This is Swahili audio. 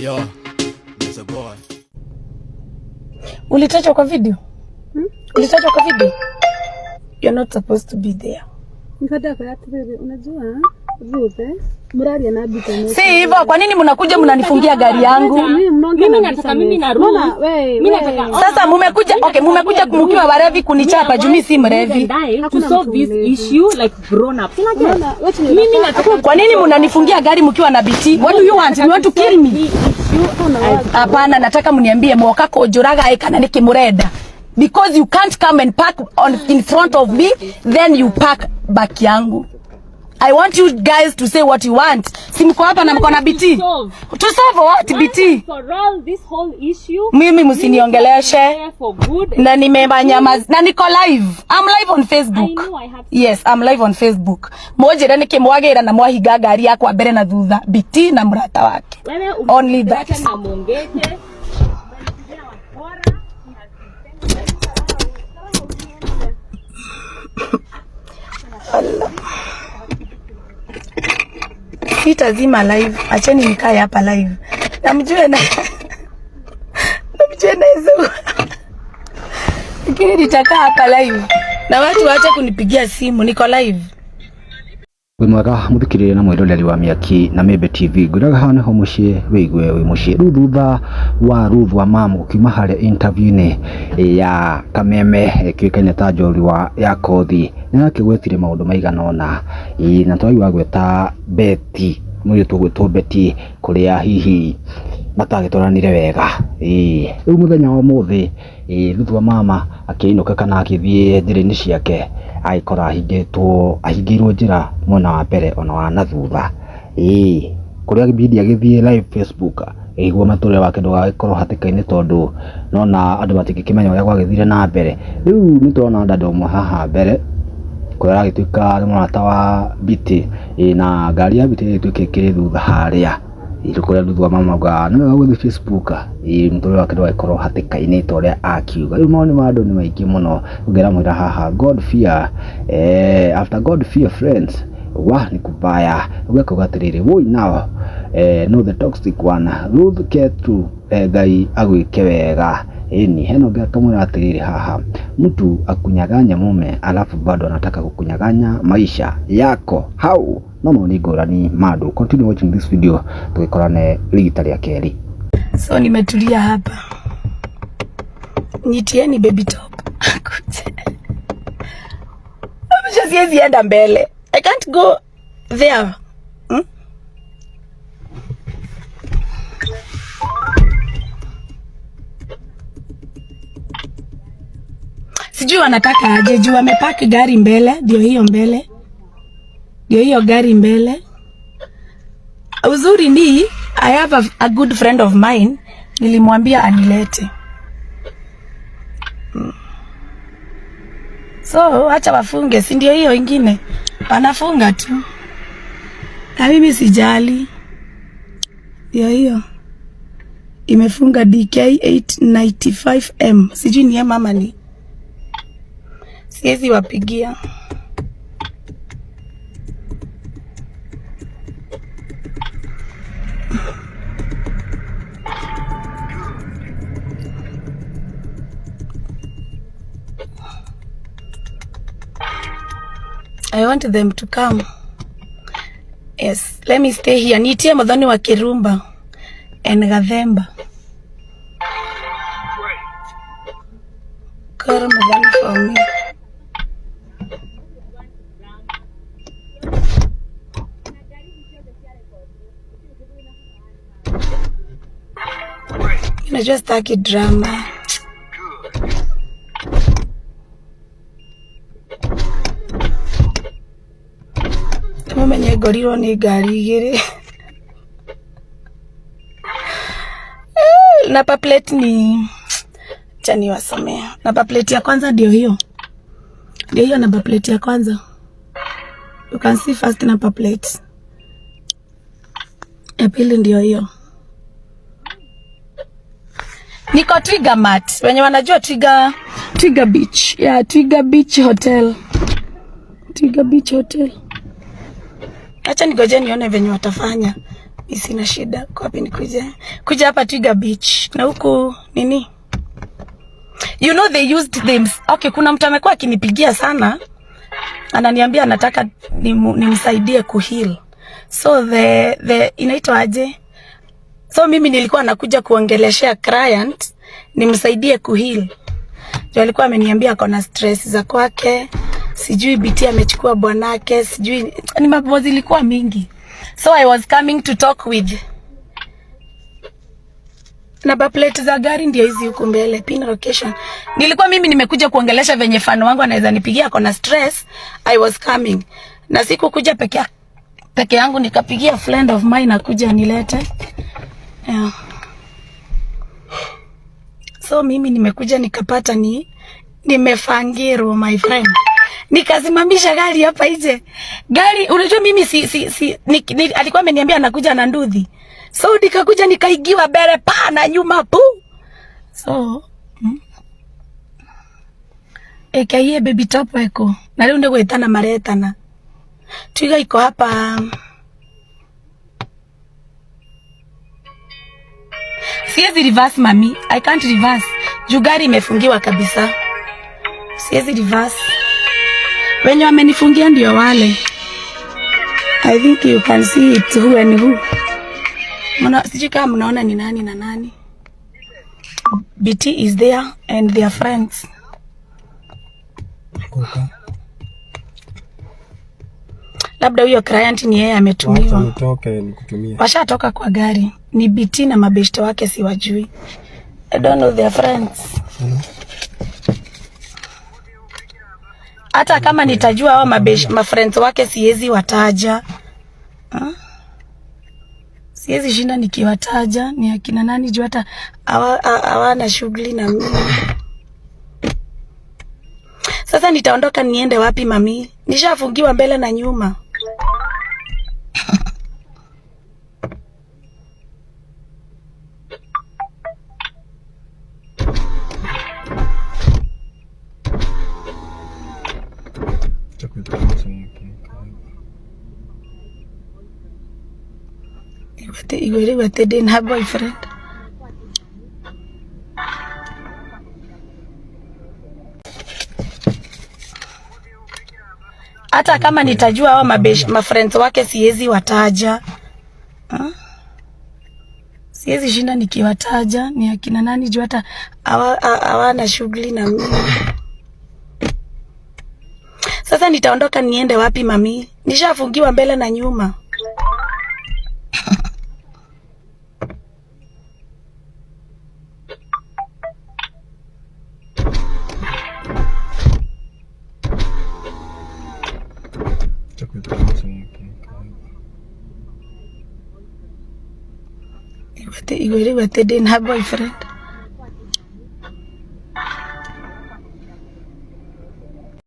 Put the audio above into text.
Yo, there's a boy. Ulitajwa kwa video? Ulitajwa kwa video? You're not supposed to be there. Nikada kwa yatirere, unajua Ruth murari na bita. Si hivyo, kwa nini mnakuja mnanifungia gari yangu? Mimi nataka mimi na Ruth. Mimi nataka. Sasa mmekuja, okay, mmekuja kumkiwa warevi kunichapa juu mimi si mrevi. To solve this issue like grown up. Mimi nataka. Kwa nini mnanifungia gari mkiwa na BT? What do you want? You want to kill me? Hapana, nataka mniambie mwakako ujuraga ekana nikimureda. Because you can't come and park in front of me, then you park back yangu. I want you guys to say what you want. Si mko hapa na mko na BT. To solve what BT? For all this whole issue. Mimi msiniongeleshe. Na nimebanyamaza. Na niko live. I'm live on Facebook. Yes, I'm live on Facebook. Moje ndani kimwagira na mwahiga gari yako mbere na thutha BT na mrata wake. Only that. Allah. Sitazima live. Acheni nikae hapa live. Namjue na hizo. Lakini nitakaa hapa live. Na watu waache kunipigia simu. Niko live. Mwega muthikirire na mwiroreri wa Miaki na Membe TV nguraga hane ho mucie wigwe wi mucie thutha wa Ruth wa Mama gukima haria interview-ini ya Kameme kiukaine ta njorua wa ya kothi na akigwetire maundu maigana ona na twaiwa gweta Beti muri tugwetwo Beti kuria hihi matagitoranire wega riu muthenya wa muthi Ruth wa Mama akiinuka kana akithie njira-ini ciake aikora ahingirwo njira mwena wa mbere ona wa na thutha kuria bidi agithie live Facebook igwa mature wake ndugagikoro hatikaine tondu nona andu matikikimenya uria gwagithire na mbere riu nitona ndado mwe haha mbere kuria agituika murata wa BT na ngari ya BT itwikikire thutha haria kuria Ruth wa Mama ga no gwa Facebook mutore wake ndugagikoro hatikaine toria akiuga riu maoni ma andu ni maingi muno ngera mwira haha God fear after God fear friends ni kubaya ugako gatirire woi nao no the toxic one Ruth get to gai agwike wega ni heno gakamura atirire haha mtu akunyaganya mume alafu bado anataka kukunyaganya maisha yako how no maoni ngurani madu continue watching this video tugikorane rigita ria keri. So nimetulia hapa. Nitieni baby top. Siwezi enda mbele. I can't go there. Sijui wanataka aje juu wamepaki gari mbele, ndio hiyo mbele. Ndio hiyo gari mbele. Uzuri ni I have a good friend of mine, nilimwambia anilete. So acha wafunge, si ndio hiyo ingine. Wanafunga tu. Na mimi sijali. Ndio hiyo. Imefunga DK 895M. Sijui ni ya mama ni. Siwezi wapigia. I want them to come. Yes, let me stay here. Nitie Muthoni wa Kirumba and Gathemba. Call Muthoni for me. Najua sitaki drama. Mwenye goriro ni gari igiri. Napa plate ni chani wasomea. Napa plate ya kwanza ndio hiyo. Ndio hiyo napa plate ya kwanza. You can see first napa plate. Ya pili ndio hiyo. Niko Twiga Mart. Wenye wanajua Twiga Beach. Yeah, Twiga Beach Hotel. Twiga Beach Hotel. Acha nigoje nione venye watafanya. Mimi sina shida. Kwa wapi kuja hapa Twiga Beach. Na huku nini? You know they used them. Okay, kuna mtu amekuwa akinipigia sana. Ananiambia anataka nimsaidie kuheal. So the inaitwa aje? So mimi nilikuwa nakuja kuongeleshea client nimsaidie kuheal. Ndio alikuwa ameniambia ako na stress za kwake. Sijui BT amechukua bwanake, sijui ni mambo zilikuwa mingi. So I was coming to talk with number plate za gari ndio hizi huku mbele, pin location. Nilikuwa mimi nimekuja kuongelesha venye fano wangu anaweza nipigia ako na stress. I was coming. Na siku kuja peke yangu, nikapigia friend of mine akuja nilete. Yeah. So mimi nimekuja nikapata nimefangiro my friend. Nikasimamisha gari hapa nje. Gari unajua mimi alikuwa ameniambia anakuja na nduthi. So nikakuja nikaigiwa mbele pa na nyuma pu. So ekaye baby top eko. Na leo ndio gwetana maretana. Twiga iko hapa. Siwezi reverse mami. I can't reverse. Juu gari imefungiwa kabisa. Siwezi reverse. Wenye wamenifungia ndio wale. I think you can see it who and who. Sijui kama mnaona ni nani na nani. BT is there and their friends. Okay. Labda huyo client ni yeye ametumiwa. Nitoke nikutumie. Washatoka kwa gari. Ni BT na mabeshte wake siwajui. I don't know their friends. Hata kama nitajua hao mafriends wake siwezi wataja. Siwezi shinda nikiwataja ni akina nani juu hata hawana shughuli na mimi. Sasa nitaondoka niende wapi mami? Nishafungiwa mbele na nyuma. What they didn't have boyfriend. Hata kama nitajua hao mafriends wake siwezi wataja. Siwezi shinda nikiwataja ni akina nani juu hata hawana shughuli na mimi. Sasa nitaondoka niende wapi mami? Nishafungiwa mbele na nyuma. What they didn't have boyfriend.